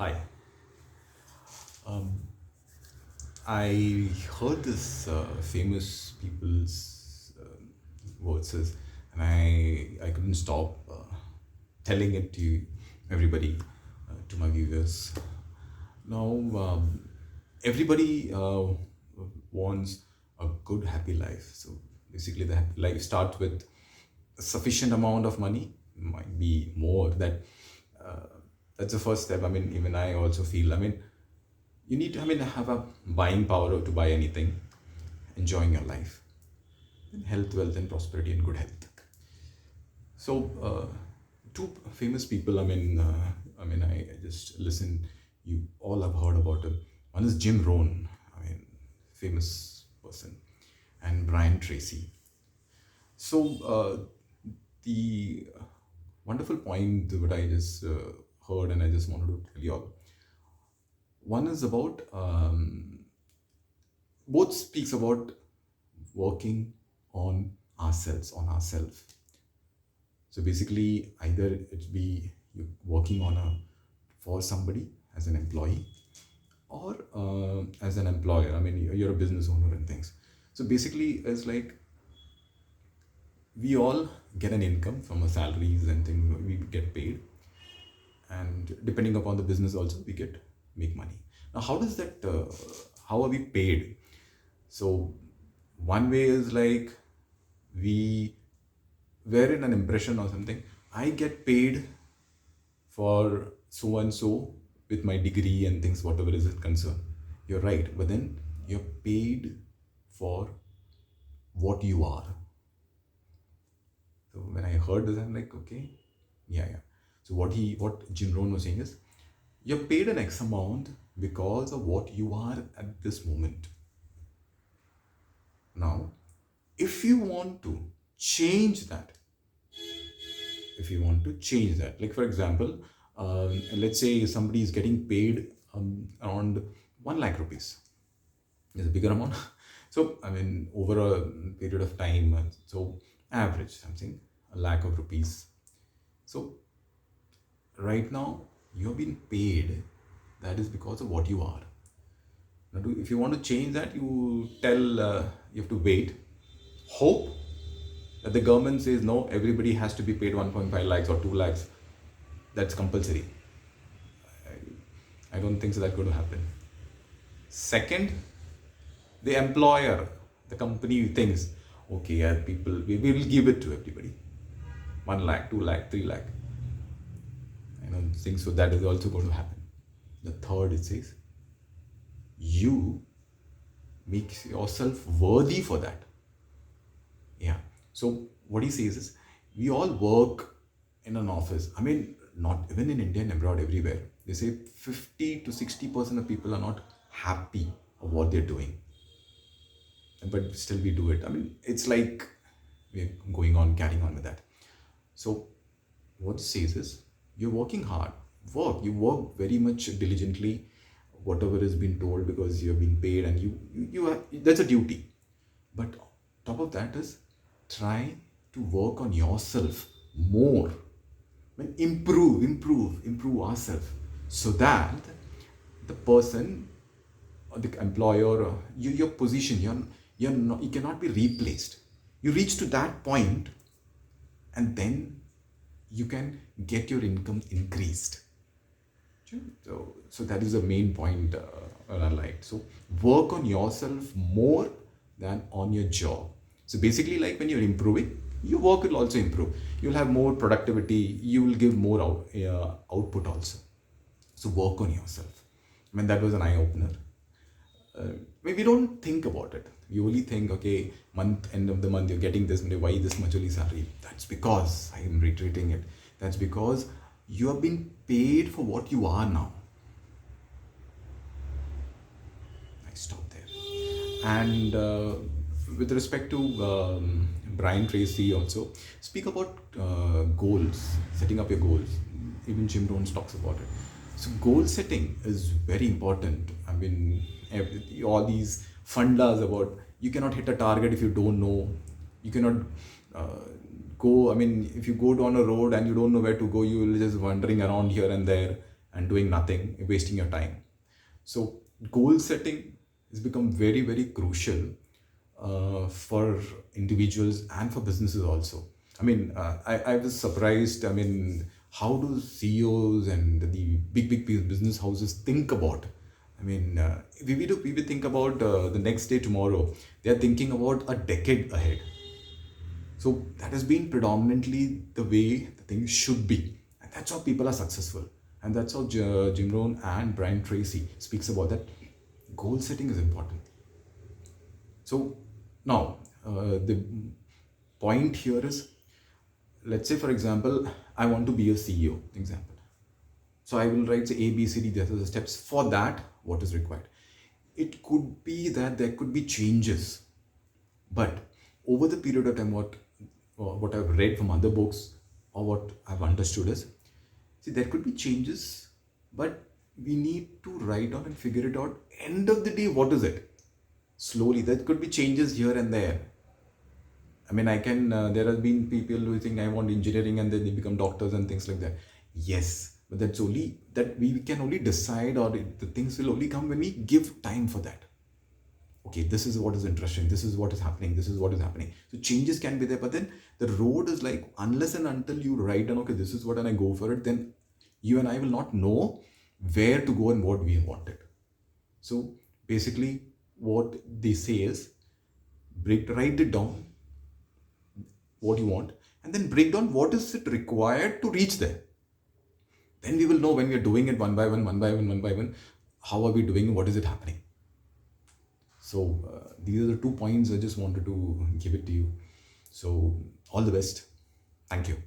Hi. Um, I heard this famous people's verses, and I couldn't stop telling it to everybody, to my viewers. Now, everybody wants a good, happy life. So basically, the happy life starts with a sufficient amount of money, might be more. Uh, that's the first step. I mean, even I also feel. I mean, you need to have a buying power to buy anything, enjoying your life, and health, wealth, and prosperity, and good health. So, two famous people. I just listen. You all have heard about him. One is Jim Rohn. Famous person, and Brian Tracy. So, the wonderful point that I just heard, and I just wanted to tell you all. One is about both speaks about working on ourselves. So basically, either it be you working on a for somebody as an employee, or as an employer. I mean, you're a business owner and things. So basically, it's like we all get an income from our salaries and things. We get paid, and depending upon the business, also we get make money. Now, how does that? How are we paid? So one way is like we were in an impression or something. I get paid for so and so with my degree and things, whatever is it concerned. You're right, but then you're paid for what you are. So when I heard this, I'm like, okay, yeah, yeah. So what Jim Rohn was saying is, you're paid an X amount because of what you are at this moment. Now, if you want to change that, like for example, let's say somebody is getting paid around 1 lakh rupees, is a bigger amount. So I mean, over a period of time, so average something, a lakh of rupees. So right now you're being paid, that is because of what you are. Now, if you want to change that, you tell, you have to wait, hope that the government says no, everybody has to be paid 1.5 lakhs or 2 lakhs. That's compulsory. I don't think so that's going to happen. Second, the employer, the company thinks, okay, yeah, people, we will give it to everybody. 1 lakh, 2 lakh, 3 lakh. I don't think so that is also going to happen. The third, it says, you make yourself worthy for that. Yeah. So what he says is, we all work in an office. I mean, not even in India and abroad, everywhere. They say 50 to 60% of people are not happy of what they're doing, but still we do it. I mean, it's like we're going on, carrying on with that. So what it says is, you're working hard. You work very much diligently, whatever has been told, because you're being paid, and you are, that's a duty. But top of that is, try to work on yourself more. When improve ourselves, so that the person or the employer, or your position, you cannot be replaced. You reach to that point, and then you can get your income increased. So that is the main point I like. So work on yourself more than on your job. So basically, like when you're improving, your work will also improve. You'll have more productivity. You will give more output also. So work on yourself. I mean, that was an eye opener. Maybe we don't think about it. We only think, okay, end of the month you're getting this, why this much only salary? That's because, I am reiterating it, that's because you have been paid for what you are now. I stop there. And with respect to Brian Tracy also, speak about goals, setting up your goals. Even Jim Rohn talks about it. So goal setting is very important. I mean, all these fundas about, you cannot hit a target if you don't know. You cannot go. I mean, if you go down a road and you don't know where to go, you will just wandering around here and there, and doing nothing, wasting your time. So goal setting has become very, very crucial for individuals and for businesses also. I mean, I was surprised. I mean, how do CEOs and the big business houses think about? I mean, we think about the next day tomorrow. They are thinking about a decade ahead. So that has been predominantly the way the things should be, and that's how people are successful, and that's how Jim Rohn and Brian Tracy speaks about that. Goal setting is important. So now the point here is, let's say for example, I want to be a CEO. Example. So I will write say A, B, C, D. These are the steps. For that, what is required? It could be that there could be changes, but over the period of time, what I've read from other books or what I've understood is, see, there could be changes, but we need to write down and figure it out. End of the day, what is it? Slowly, there could be changes here and there. I mean, there have been people who think I want engineering and then they become doctors and things like that. Yes, but that's only that we can only decide, or the things will only come when we give time for that. Okay, this is what is interesting, this is what is happening, this is what is happening. So changes can be there, but then the road is like, unless and until you write down, okay, this is what, and I go for it, then you and I will not know where to go and what we wanted. So basically, what they say is, write it down, what you want, and then break down what is it required to reach there. Then we will know when we are doing it one by one, one by one, one by one, how are we doing, what is it happening. So these are the 2 points I just wanted to give it to you. So all the best. Thank you.